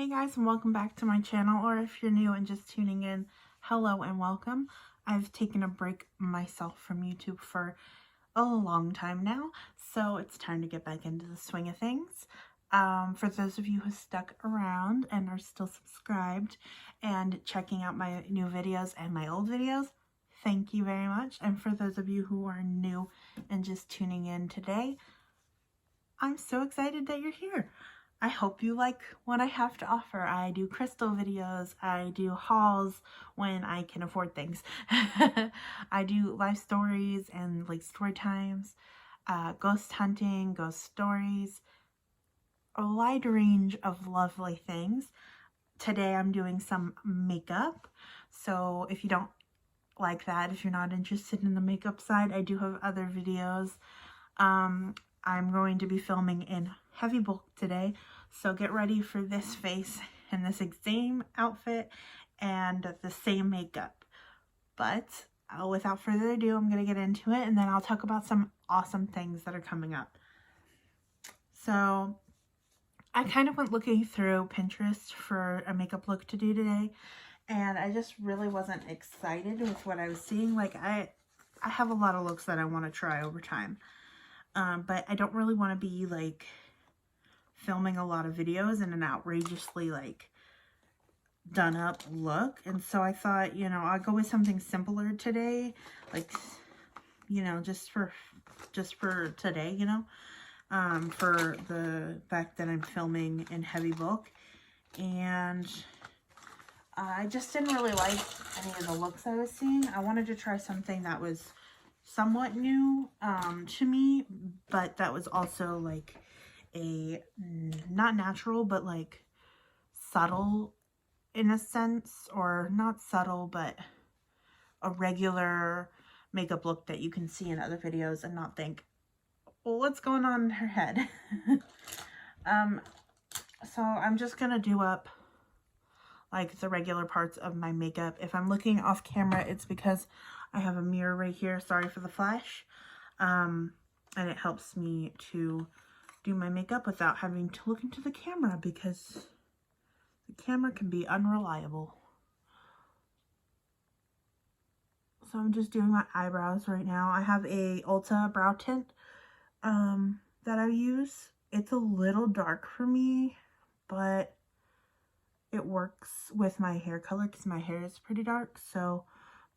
Hey guys, and welcome back to my channel, or if you're new and just tuning in, hello and welcome. I've taken a break myself from YouTube for a long time now, so it's time to get back into the swing of things. For those of you who stuck around and are still subscribed and checking out my new videos and my old videos, thank you very much. And for those of you who are new and just tuning in today, I'm so excited that you're here. I hope you like what I have to offer. I do crystal videos, I do hauls when I can afford things. I do life stories and like story times, ghost hunting, ghost stories, a wide range of lovely things. Today I'm doing some makeup, so if you don't like that, if you're not interested in the makeup side, I do have other videos. I'm going to be filming in heavy bulk today, so get ready for this face and this same outfit and the same makeup. But without further ado, I'm going to get into it, and then I'll talk about some awesome things that are coming up. So I kind of went looking through Pinterest for a makeup look to do today, and I just really wasn't excited with what I was seeing. Like I have a lot of looks that I want to try over time. But I don't really want to be like filming a lot of videos in an outrageously like done up look. And so I thought, you know, I'll go with something simpler today, like, you know, just for today, you know, for the fact that I'm filming in heavy bulk. And I just didn't really like any of the looks I was seeing. I wanted to try something that was somewhat new to me, but that was also like a not natural, but like subtle in a sense, or not subtle, but a regular makeup look that you can see in other videos and not think, well, what's going on in her head? So I'm just gonna do up like the regular parts of my makeup. If I'm looking off camera, it's because I have a mirror right here. Sorry for the flash. And it helps me to do my makeup without having to look into the camera, because the camera can be unreliable. So I'm just doing my eyebrows right now. I have a Ulta brow tint that I use. It's a little dark for me, but it works with my hair color because my hair is pretty dark. So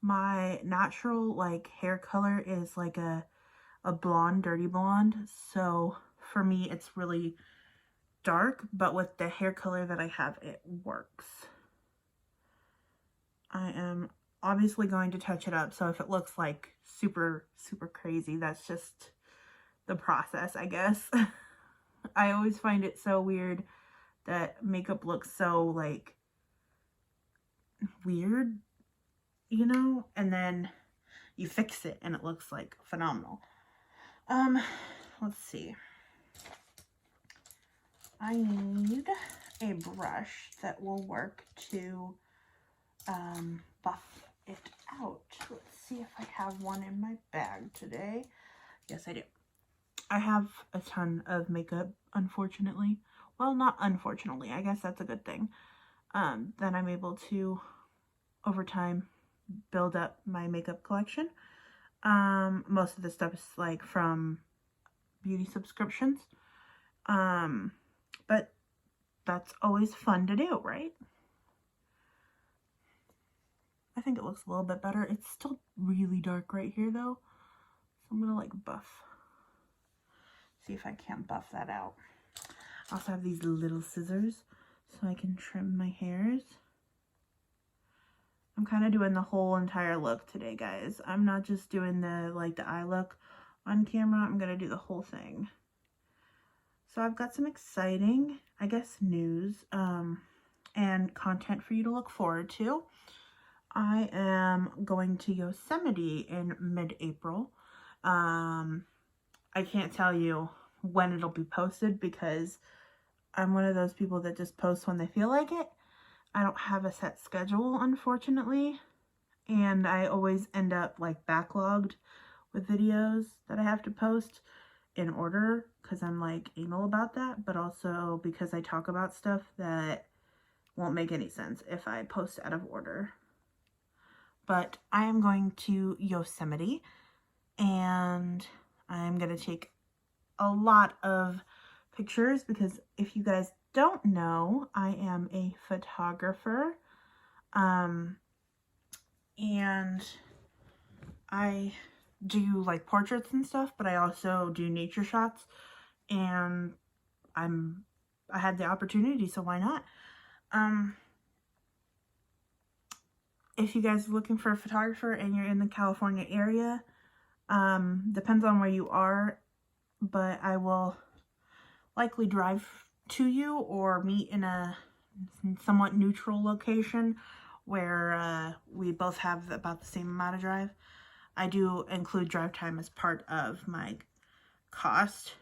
my natural like hair color is like a blonde, dirty blonde. So for me, it's really dark, but with the hair color that I have, it works. I am obviously going to touch it up. So if it looks like super, super crazy, that's just the process, I guess. I always find it so weird that makeup looks so like weird, you know, and then you fix it and it looks like phenomenal. Let's see. I need a brush that will work to buff it out. Let's see if I have one in my bag today. Yes, I do. I have a ton of makeup, unfortunately. Well, not unfortunately, I guess that's a good thing. That I'm able to, over time, build up my makeup collection. Most of the stuff is like from beauty subscriptions. But that's always fun to do, right? I think it looks a little bit better. It's still really dark right here though. So I'm gonna like buff. See if I can't buff that out. I also have these little scissors so I can trim my hairs. I'm kind of doing the whole entire look today, guys. I'm not just doing the eye look on camera. I'm gonna do the whole thing. So I've got some exciting, I guess, news and content for you to look forward to. I am going to Yosemite in mid-April. I can't tell you when it'll be posted because I'm one of those people that just posts when they feel like it. I don't have a set schedule, unfortunately, and I always end up like backlogged with videos that I have to post in order because I'm like anal about that, but also because I talk about stuff that won't make any sense if I post out of order. But I am going to Yosemite, and I'm going to take a lot of pictures because if you guys don't know, I am a photographer. And I do like portraits and stuff, but I also do nature shots, and I had the opportunity, so why not? If you guys are looking for a photographer and you're in the California area, depends on where you are, but I will likely drive to you or meet in a somewhat neutral location where we both have about the same amount of drive. I do include drive time as part of my cost.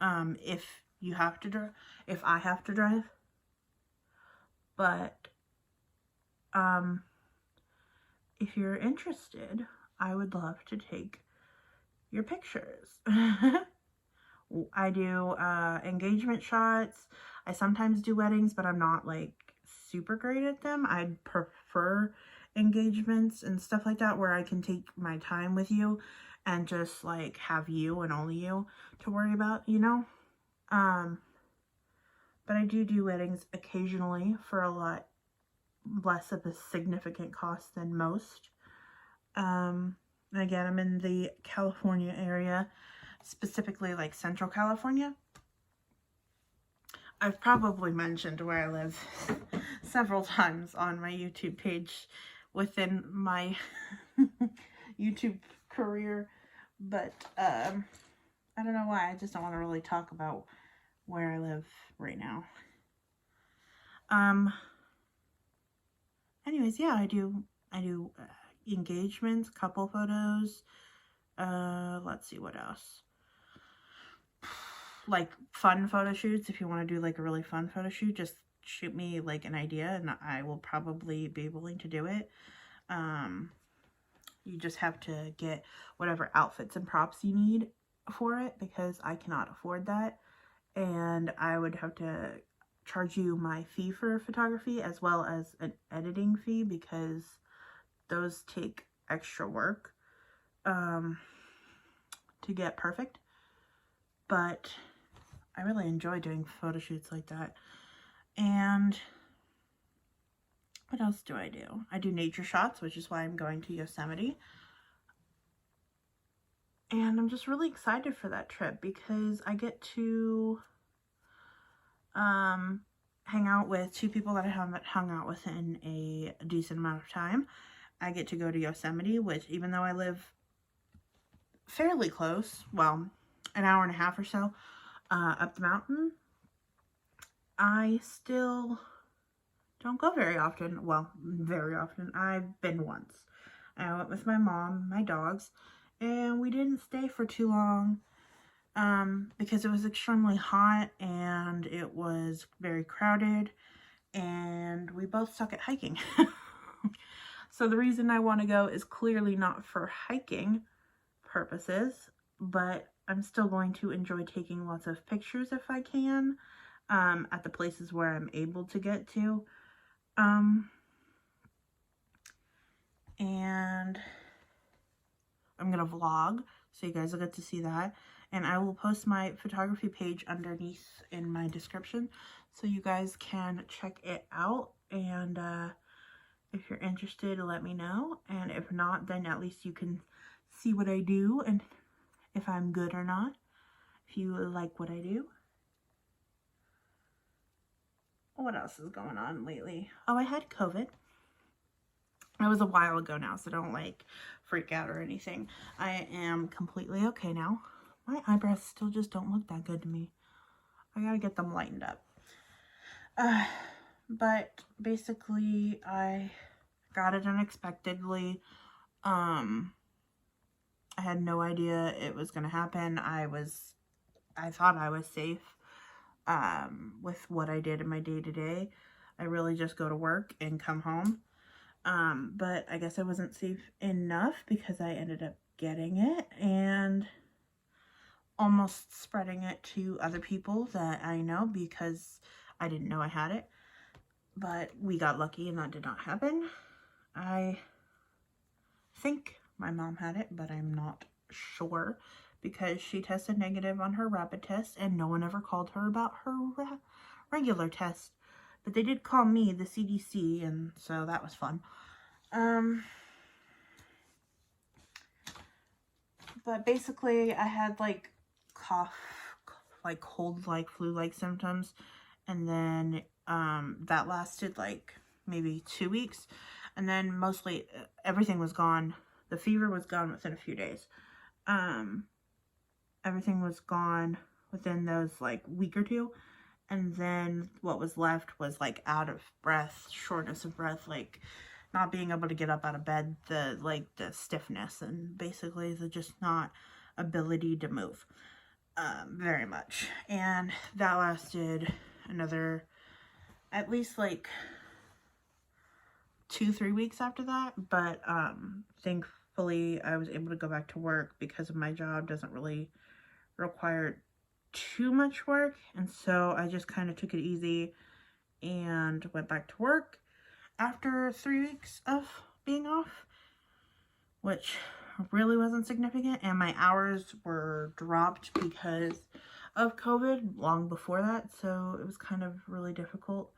If you have to drive, if I have to drive, but if you're interested, I would love to take your pictures. I do engagement shots. I sometimes do weddings, but I'm not like super great at them. I'd prefer engagements and stuff like that where I can take my time with you and just like have you and only you to worry about, you know. But I do weddings occasionally for a lot less of a significant cost than most. Again, I'm in the California area, specifically like Central California. I've probably mentioned where I live several times on my YouTube page within my YouTube career, but I don't know why. I just don't want to really talk about where I live right now. Anyways, yeah, I do engagements, couple photos. Let's see what else. Like fun photo shoots. If you want to do like a really fun photo shoot, just shoot me like an idea and I will probably be willing to do it. You just have to get whatever outfits and props you need for it because I cannot afford that. And I would have to charge you my fee for photography as well as an editing fee because those take extra work to get perfect. But I really enjoy doing photo shoots like that. And what else do? I do nature shots, which is why I'm going to Yosemite. And I'm just really excited for that trip because I get to hang out with two people that I haven't hung out with in a decent amount of time. I get to go to Yosemite, which even though I live fairly close, well, an hour and a half or so up the mountain, I still don't go very often. Well, very often. I've been once. I went with my mom, my dogs, and we didn't stay for too long because it was extremely hot and it was very crowded and we both suck at hiking. So the reason I want to go is clearly not for hiking purposes, but I'm still going to enjoy taking lots of pictures if I can at the places where I'm able to get to. And I'm going to vlog, so you guys will get to see that. And I will post my photography page underneath in my description, so you guys can check it out. And if you're interested, let me know. And if not, then at least you can see what I do and if I'm good or not, if you like what I do. What else is going on lately? Oh, I had COVID. It was a while ago now, so don't like freak out or anything. I am completely okay now. My eyebrows still just don't look that good to me. I gotta get them lightened up. But basically I got it unexpectedly. I had no idea it was gonna happen. I thought I was safe with what I did in my day-to-day. I really just go to work and come home. But I guess I wasn't safe enough because I ended up getting it and almost spreading it to other people that I know because I didn't know I had it. but we got lucky and that did not happen. I think my mom had it, but I'm not sure because she tested negative on her rapid test and no one ever called her about her regular test. But they did call me, the CDC, and so that was fun. But basically I had like cough, like cold, like flu-like symptoms, and then that lasted like maybe 2 weeks, and then mostly everything was gone. The fever was gone within a few days. Everything was gone within those like week or two, and then what was left was like out of breath, shortness of breath, like not being able to get up out of bed, the stiffness, and basically the just not ability to move very much. And that lasted another at least like 2-3 weeks after that. But thankfully I was able to go back to work because of my job doesn't really require too much work, and so I just kind of took it easy and went back to work after 3 weeks of being off, which really wasn't significant, and my hours were dropped because of COVID long before that, so it was kind of really difficult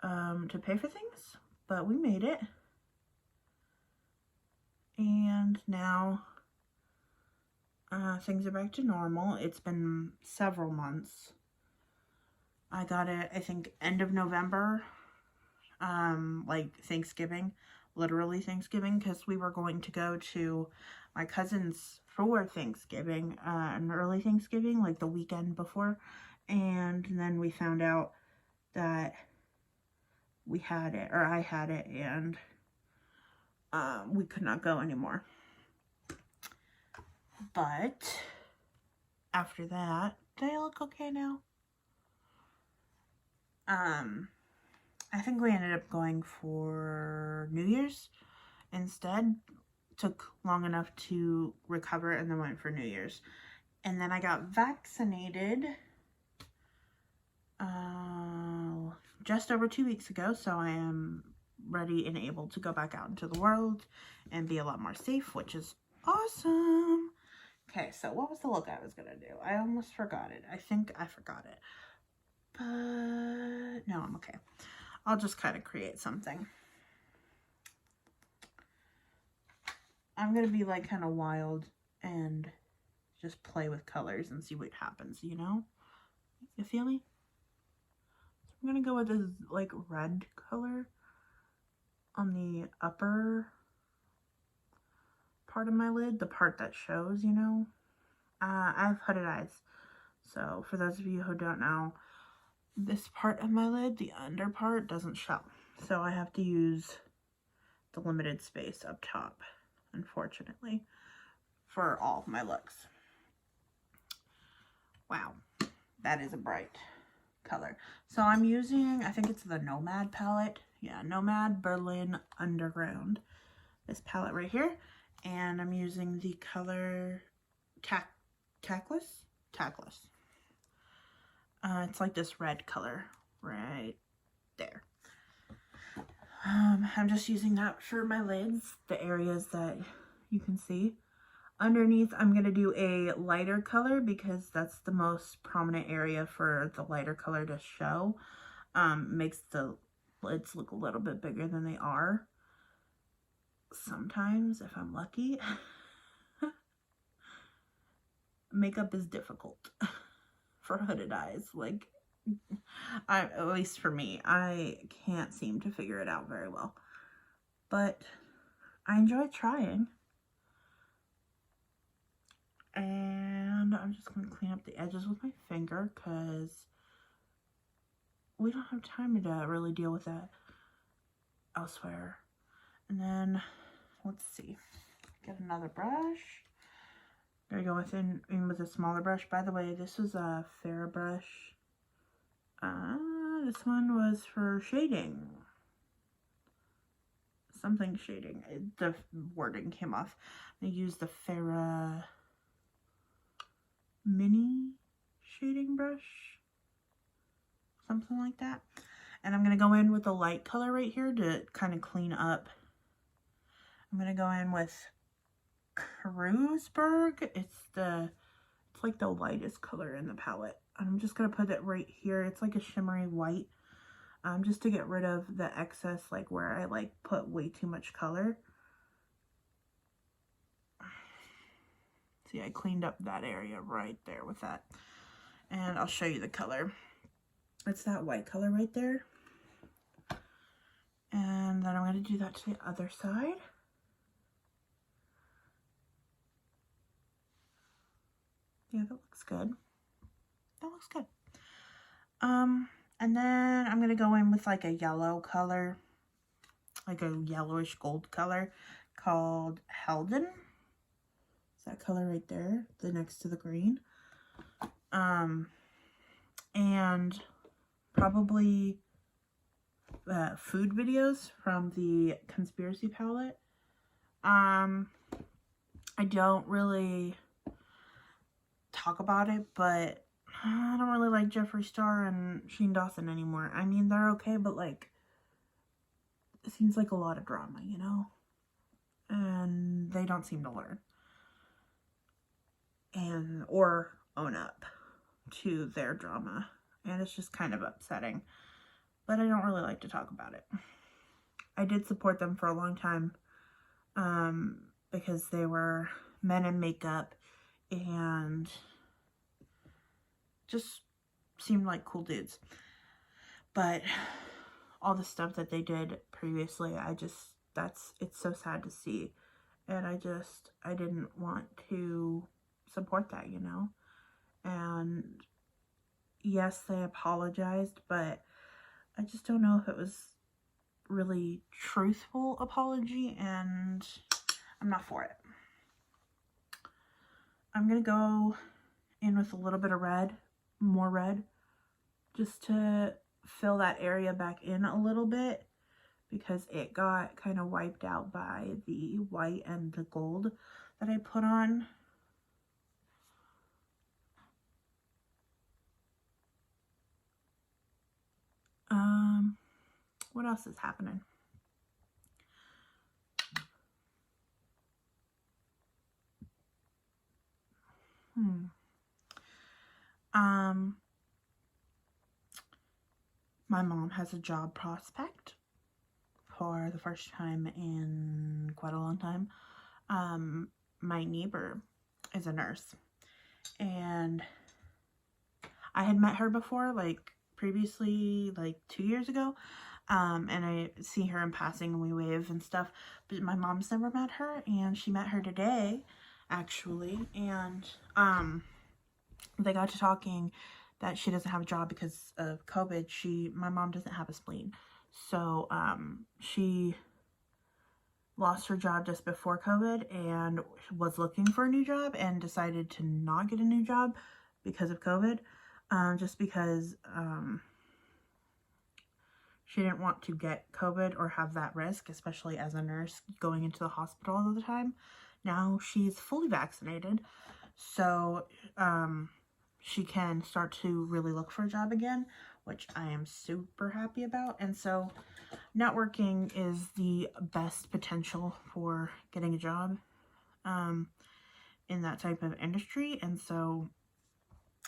to pay for things, but we made it. And now things are back to normal. It's been several months. I got it, I think, end of November, like Thanksgiving, literally Thanksgiving, because we were going to go to my cousin's for Thanksgiving, an early Thanksgiving, like the weekend before, and then we found out that we had it, or I had it, and we could not go anymore. But after that, they look okay now. I think we ended up going for New Year's instead. Took long enough to recover and then went for New Year's. And then I got vaccinated just over 2 weeks ago, so I am ready and able to go back out into the world and be a lot more safe, which is awesome. Okay, so what was the look I was gonna do? I almost forgot it. I think I forgot it. But no, I'm okay. I'll just kind of create something. I'm gonna be like kind of wild and just play with colors and see what happens, you know? You feel me? So I'm gonna go with this like red color on the upper part of my lid, the part that shows, you know? I have hooded eyes, so for those of you who don't know, this part of my lid, the under part, doesn't show, so I have to use the limited space up top, unfortunately, for all of my looks. Wow, that is a bright color. So I'm using, I think it's the Nomad palette. Yeah, Nomad Berlin Underground. This palette right here. And I'm using the color Tackless. It's like this red color right there. I'm just using that for my lids, the areas that you can see. Underneath, I'm going to do a lighter color because that's the most prominent area for the lighter color to show. Makes the lids look a little bit bigger than they are. Sometimes, if I'm lucky. Makeup is difficult for hooded eyes. Like, at least for me, I can't seem to figure it out very well. But I enjoy trying. And I'm just going to clean up the edges with my finger because we don't have time to really deal with that elsewhere. And then, let's see, get another brush. There you go, in with a smaller brush. By the way, this is a fair brush. This one was for shading. Something shading. The wording came off. I used the Farrah mini shading brush. Something like that. And I'm going to go in with a light color right here to kind of clean up. I'm going to go in with Kreuzberg. It's like the lightest color in the palette. I'm just going to put it right here. It's like a shimmery white. Just to get rid of the excess, like where I like put way too much color. See, I cleaned up that area right there with that. And I'll show you the color. It's that white color right there. And then I'm going to do that to the other side. Yeah, that looks good. That looks good. And then I'm going to go in with like a yellow color, like a yellowish gold color called Helden. It's that color right there, the next to the green. And probably food videos from the Conspiracy palette. I don't really talk about it, but I don't really like Jeffree Star and Shane Dawson anymore. I mean, they're okay, but like, it seems like a lot of drama, you know? And they don't seem to learn. Or own up to their drama. And it's just kind of upsetting. But I don't really like to talk about it. I did support them for a long time. Because they were men in makeup and just seemed like cool dudes. But all the stuff that they did previously, it's so sad to see. And I didn't want to support that, you know? And yes, they apologized, but I just don't know if it was really truthful apology, and I'm not for it. I'm going to go in with a little bit of red, more red, just to fill that area back in a little bit, because it got kind of wiped out by the white and the gold that I put on. What else is happening? My mom has a job prospect for the first time in quite a long time. My neighbor is a nurse, and I had met her before, like previously, like 2 years ago. And I see her in passing and we wave and stuff, but my mom's never met her, and she met her today, actually, and they got to talking that she doesn't have a job because of COVID. My mom doesn't have a spleen, so she lost her job just before COVID and was looking for a new job and decided to not get a new job because of COVID, just because she didn't want to get COVID or have that risk, especially as a nurse going into the hospital all the time. Now she's fully vaccinated, so she can start to really look for a job again, which I am super happy about. And so networking is the best potential for getting a job in that type of industry. And so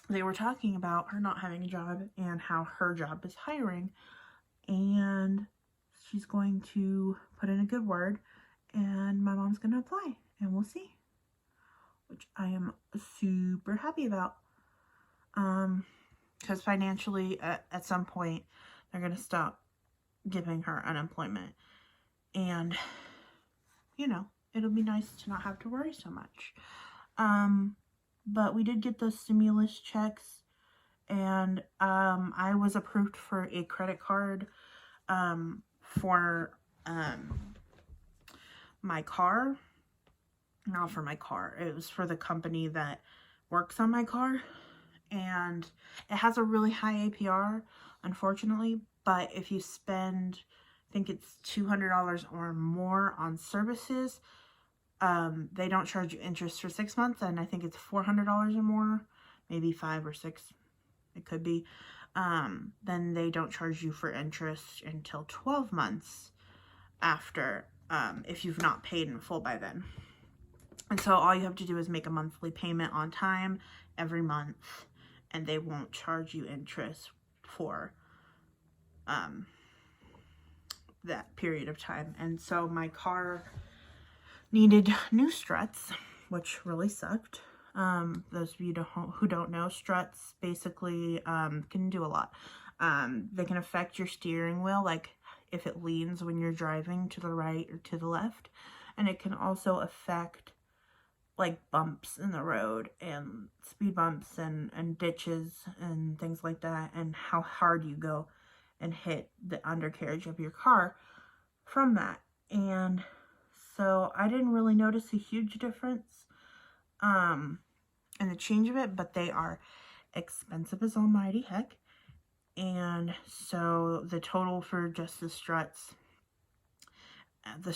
they were talking about her not having a job and how her job is hiring, and she's going to put in a good word, and my mom's going to apply, and we'll see, which I am super happy about. Because financially, at some point, they're going to stop giving her unemployment, and, you know, it'll be nice to not have to worry so much. But we did get those stimulus checks, and I was approved for a credit card for my car. Not for my car. It was for the company that works on my car. And it has a really high APR, unfortunately. But if you spend, I think it's $200 or more on services, they don't charge you interest for 6 months. And I think it's $400 or more, maybe 5 or 6. It could be. then they don't charge you for interest until 12 months after, if you've not paid in full by then. And so all you have to do is make a monthly payment on time every month, and they won't charge you interest for that period of time. And so my car needed new struts, which really sucked. Those of you who don't know, struts basically can do a lot. They can affect your steering wheel, like if it leans when you're driving to the right or to the left. And it can also affect like bumps in the road and speed bumps and ditches and things like that, and how hard you go and hit the undercarriage of your car from that. And so I didn't really notice a huge difference in the change of it, but they are expensive as almighty heck. And so the total for just the struts, the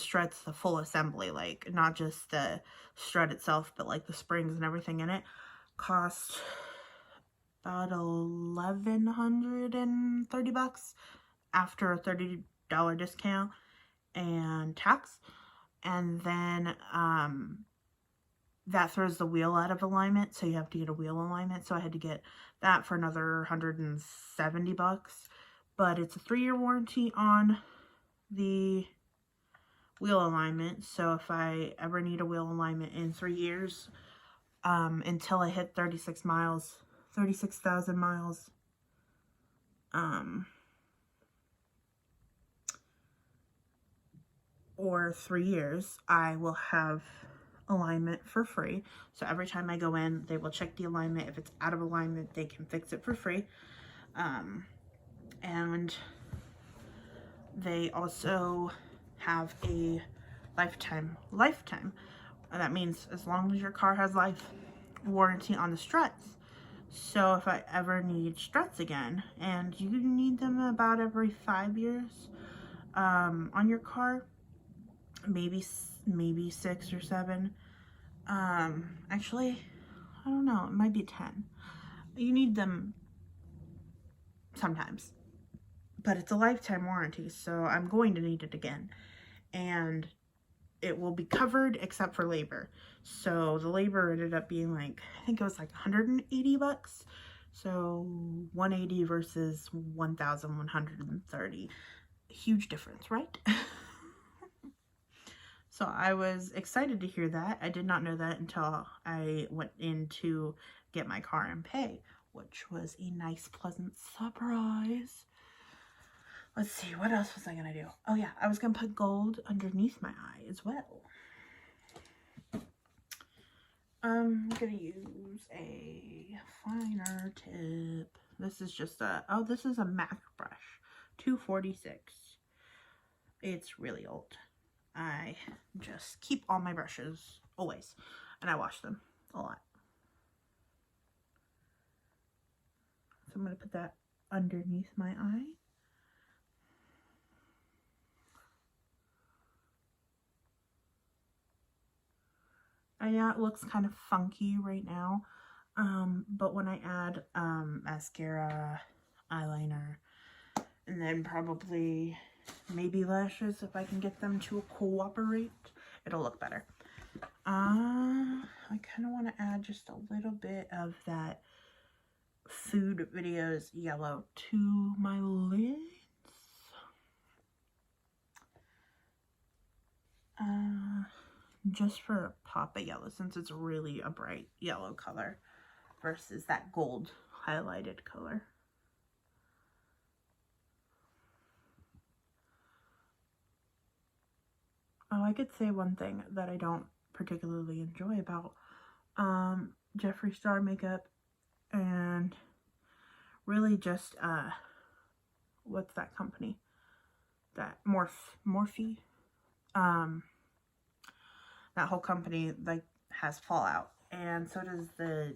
full assembly, like not just the strut itself, but like the springs and everything in it, cost about $1,130 after a $30 discount and tax. And then that throws the wheel out of alignment, so you have to get a wheel alignment. So I had to get that for another $170, but it's a 3-year warranty on the wheel alignment. So if I ever need a wheel alignment in 3 years, until I hit 36,000 miles, or 3 years, I will have alignment for free. So every time I go in, they will check the alignment. If it's out of alignment, they can fix it for free. And they also have a lifetime. That means as long as your car has life warranty on the struts. So if I ever need struts again, and you need them about every 5 years on your car, maybe 6 or 7. Actually, I don't know, it might be 10. You need them sometimes, but it's a lifetime warranty, so I'm going to need it again. And it will be covered except for labor. So the labor ended up being like, I think it was like $180. So 180 versus 1,130. Huge difference, right? So I was excited to hear that. I did not know that until I went in to get my car and pay, which was a nice, pleasant surprise. Let's see, what else was I going to do? Oh yeah, I was going to put gold underneath my eye as well. I'm going to use a finer tip. This is just this is a MAC brush, 246. It's really old. I just keep all my brushes always, and I wash them a lot. So I'm going to put that underneath my eye. And yeah, it looks kind of funky right now, but when I add mascara, eyeliner, and then probably maybe lashes, if I can get them to cooperate, it'll look better. I kind of want to add just a little bit of that Food Videos yellow to my lids. Just for a pop of yellow, since it's really a bright yellow color versus that gold highlighted color. Oh, I could say one thing that I don't particularly enjoy about Jeffree Star makeup, and really just what's that company? That Morphe. That whole company like has fallout, and so does the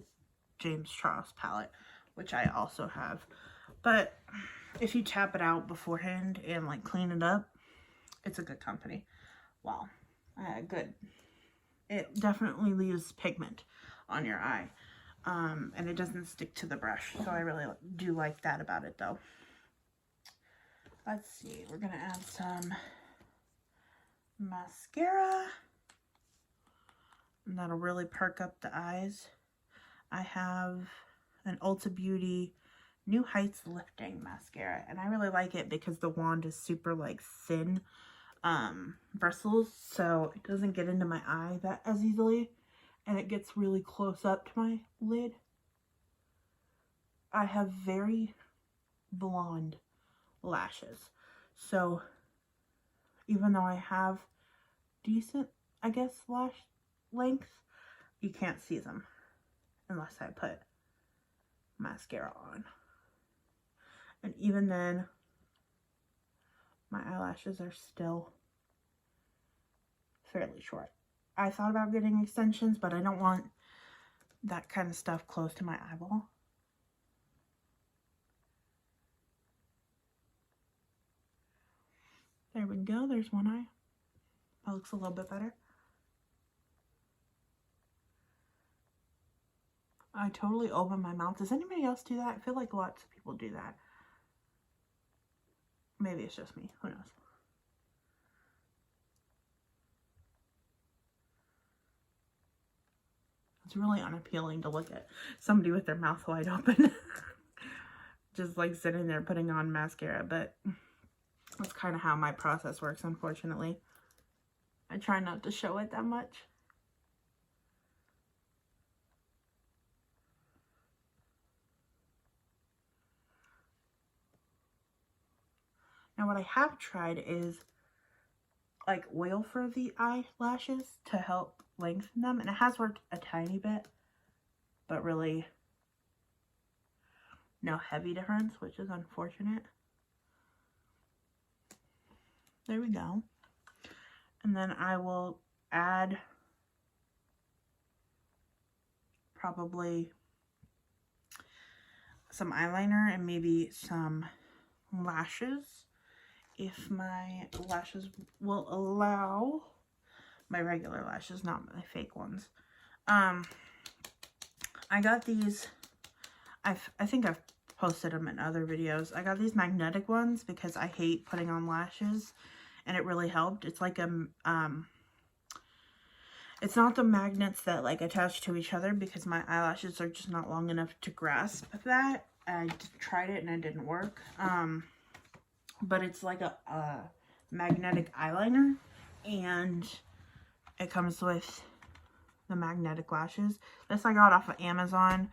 James Charles palette, which I also have. But if you tap it out beforehand and like clean it up, it's a good company. Wow, good. It definitely leaves pigment on your eye. And it doesn't stick to the brush. So I really do like that about it though. Let's see, we're going to add some mascara. And that'll really perk up the eyes. I have an Ulta Beauty New Heights Lifting Mascara. And I really like it because the wand is super like thin bristles. So it doesn't get into my eye that as easily. And it gets really close up to my lid. I have very blonde lashes. So even though I have decent, I guess, lash length, you can't see them unless I put mascara on. And even then, my eyelashes are still fairly short. I thought about getting extensions, but I don't want that kind of stuff close to my eyeball. There we go. There's one eye. That looks a little bit better. I totally open my mouth. Does anybody else do that? I feel like lots of people do that. Maybe it's just me. Who knows? It's really unappealing to look at somebody with their mouth wide open. Just like sitting there putting on mascara. But that's kind of how my process works, unfortunately. I try not to show it that much. Now what I have tried is like oil for the eyelashes to help lengthen them. And it has worked a tiny bit, but really no heavy difference, which is unfortunate. There we go. And then I will add probably some eyeliner and maybe some lashes if my lashes will allow. My regular lashes, not my fake ones. I got these, I think I've posted them in other videos. I got these magnetic ones because I hate putting on lashes, and it really helped. It's like a, it's not the magnets that like attach to each other because my eyelashes are just not long enough to grasp that. I tried it and it didn't work. But it's like a magnetic eyeliner, and it comes with the magnetic lashes. This I got off of Amazon.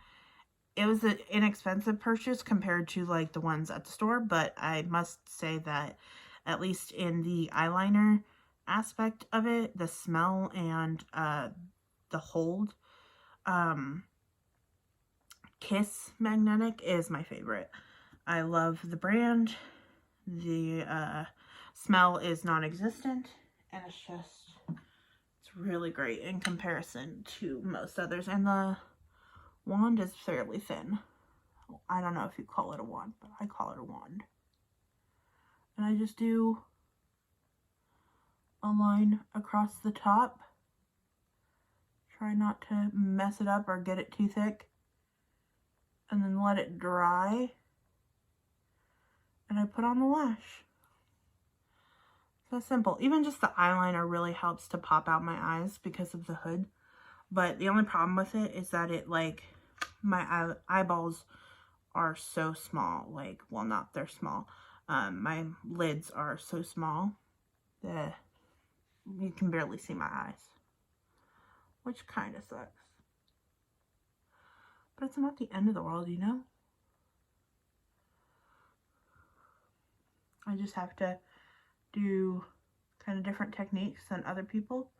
It was an inexpensive purchase compared to like the ones at the store, but I must say that at least in the eyeliner aspect of it, the smell and the hold, Kiss Magnetic is my favorite. I love the brand. The smell is non-existent, and it's really great in comparison to most others. And the wand is fairly thin. I don't know if you call it a wand, but I call it a wand. And I just do a line across the top. Try not to mess it up or get it too thick. And then let it dry. And I put on the lash. So simple. Even just the eyeliner really helps to pop out my eyes because of the hood. But the only problem with it is that it like, my eyeballs are so small. Like, well, not they're small. My lids are so small that you can barely see my eyes. Which kind of sucks. But it's not the end of the world, you know? I just have to do kind of different techniques than other people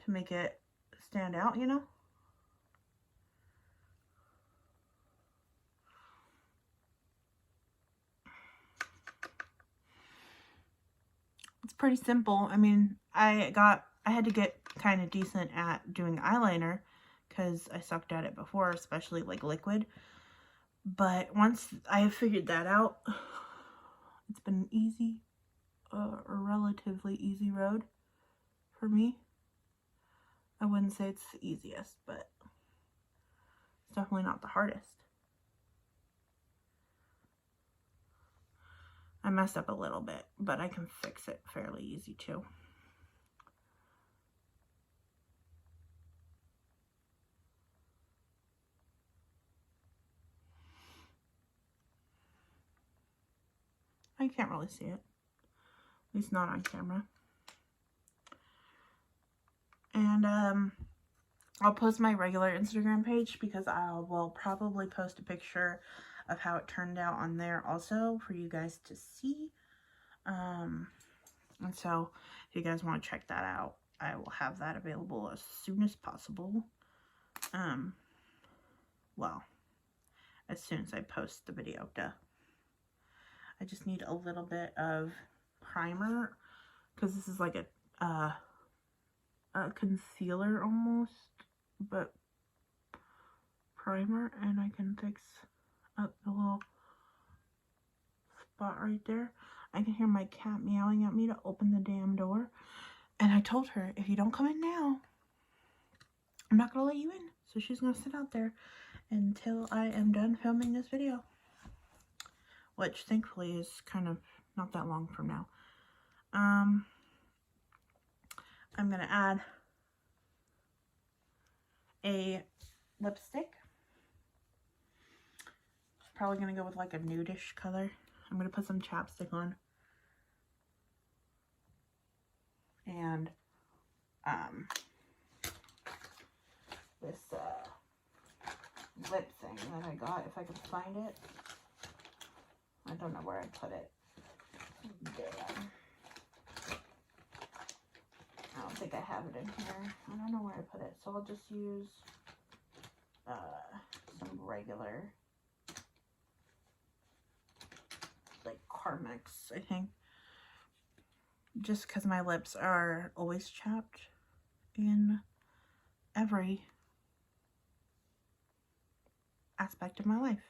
to make it stand out, you know? It's pretty simple. I mean, I had to get kind of decent at doing eyeliner because I sucked at it before, especially like liquid. But once I figured that out, it's been an easy, a relatively easy road for me. I wouldn't say it's the easiest, but It's definitely not the hardest. I messed up a little bit, but I can fix it fairly easy too. I can't really see it. At least not on camera. And I'll post my regular Instagram page because I will probably post a picture of how it turned out on there also for you guys to see. And so if you guys want to check that out, I will have that available as soon as possible. Well, as soon as I post the video, duh. I just need a little bit of primer because this is like a concealer almost, but primer, and I can fix up the little spot right there. I can hear my cat meowing at me to open the damn door, and I told her, if you don't come in now, I'm not gonna let you in. So she's gonna sit out there until I am done filming this video, which thankfully is kind of not that long from now. I'm gonna add a lipstick. Probably gonna go with like a nudish color. I'm gonna put some chapstick on, and this lip thing that I got, if I can find it. I don't know where I put it. Damn. I don't think I have it in here. I don't know where I put it, so I'll just use some regular, like Carmex, I think. Just because my lips are always chapped in every aspect of my life.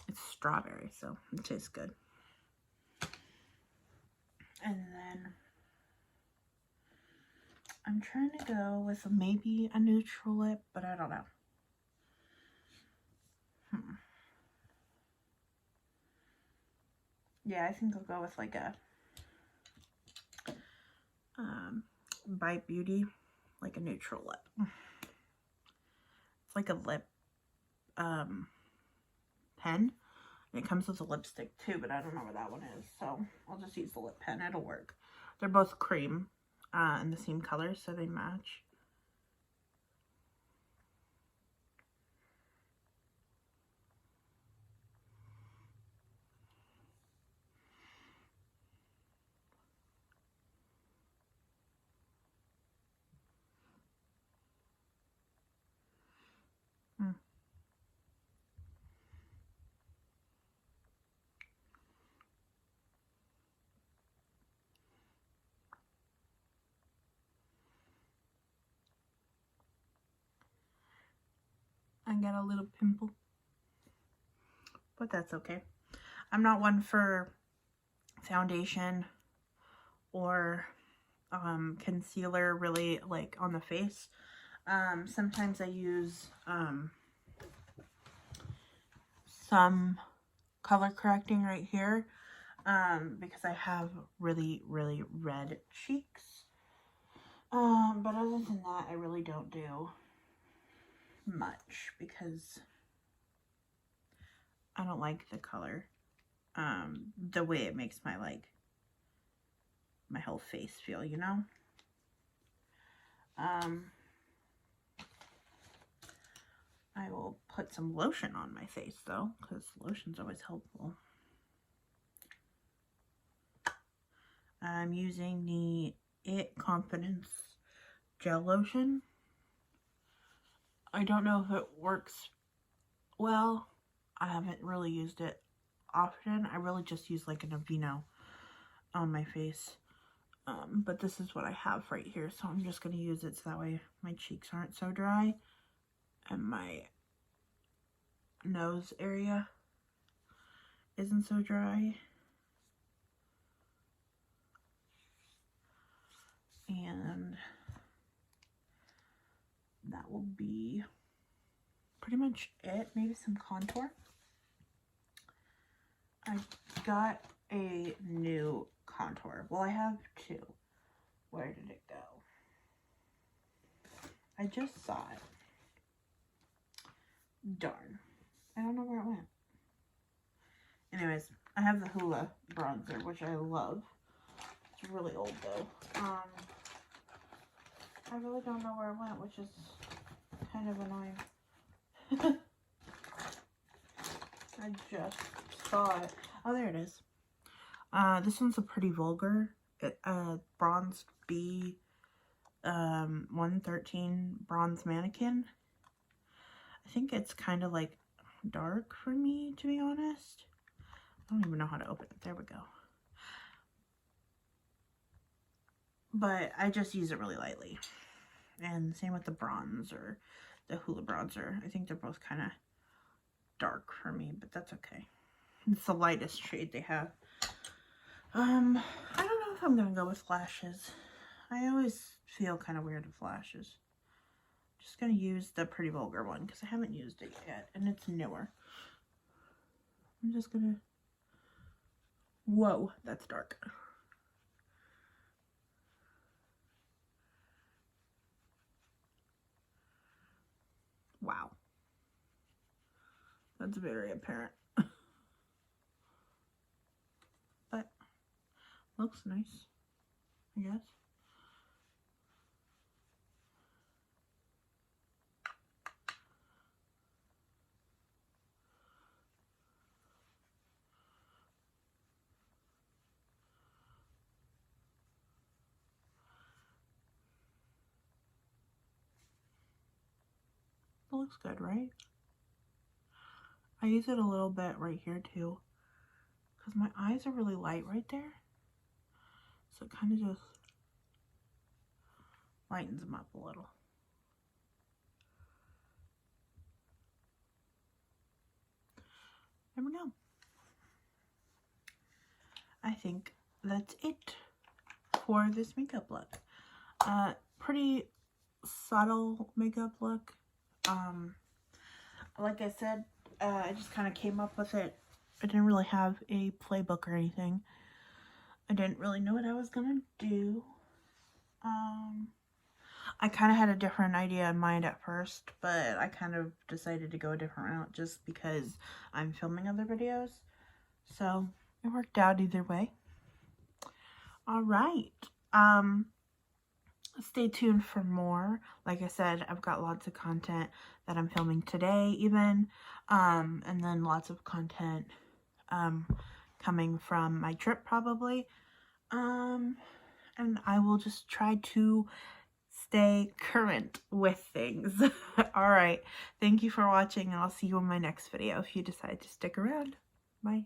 It's strawberry, so it tastes good. And then I'm trying to go with maybe a neutral lip, but I don't know. Yeah, I think I'll go with like a Bite Beauty, like a neutral lip. It's like a lip pen. And it comes with a lipstick too, but I don't know where that one is, so I'll just use the lip pen. It'll work. They're both cream in the same color, so they match. I got a little pimple, but that's okay. I'm not one for foundation or concealer really, like on the face. Sometimes I use some color correcting right here because I have really, really red cheeks. But other than that, I really don't do much because I don't like the color, the way it makes my, like, my whole face feel, you know? I will put some lotion on my face though, because lotion's always helpful. I'm using the It Confidence Gel Lotion. I don't know if it works well. I haven't really used it often. I really just use like an Aveeno on my face. But this is what I have right here, so I'm just going to use it so that way my cheeks aren't so dry and my nose area isn't so dry. And that will be pretty much it. Maybe some contour. I got a new contour. Well, I have two. Where did it go? I just saw it. Darn. I don't know where it went. Anyways, I have the Hoola bronzer, which I love. It's really old though. I really don't know where it went, which is kind of annoying. I just saw it. Oh, there it is. This one's a Pretty Vulgar. Bronze B 113 Bronze Mannequin. I think it's kind of like dark for me, to be honest. I don't even know how to open it. There we go. But I just use it really lightly. And same with the bronze or the Hoola bronzer. I think they're both kind of dark for me, but that's okay. It's the lightest shade they have. I don't know if I'm gonna go with lashes. I always feel kind of weird with lashes. Just gonna use the Pretty Vulgar one because I haven't used it yet and it's newer. I'm just gonna... Whoa, that's dark. Wow. That's very apparent. But looks nice, I guess. It looks good, right? I use it a little bit right here too, because my eyes are really light right there. So it kind of just lightens them up a little. There we go. I think that's it for this makeup look. Pretty subtle makeup look. Like I said, I just kind of came up with it. I didn't really have a playbook or anything. I didn't really know what I was gonna do. I kind of had a different idea in mind at first, but I kind of decided to go a different route just because I'm filming other videos. So it worked out either way. All right. Stay tuned for more. Like I said, I've got lots of content that I'm filming today even, and then lots of content coming from my trip probably, and I will just try to stay current with things. All right, thank you for watching, and I'll see you in my next video if you decide to stick around. Bye.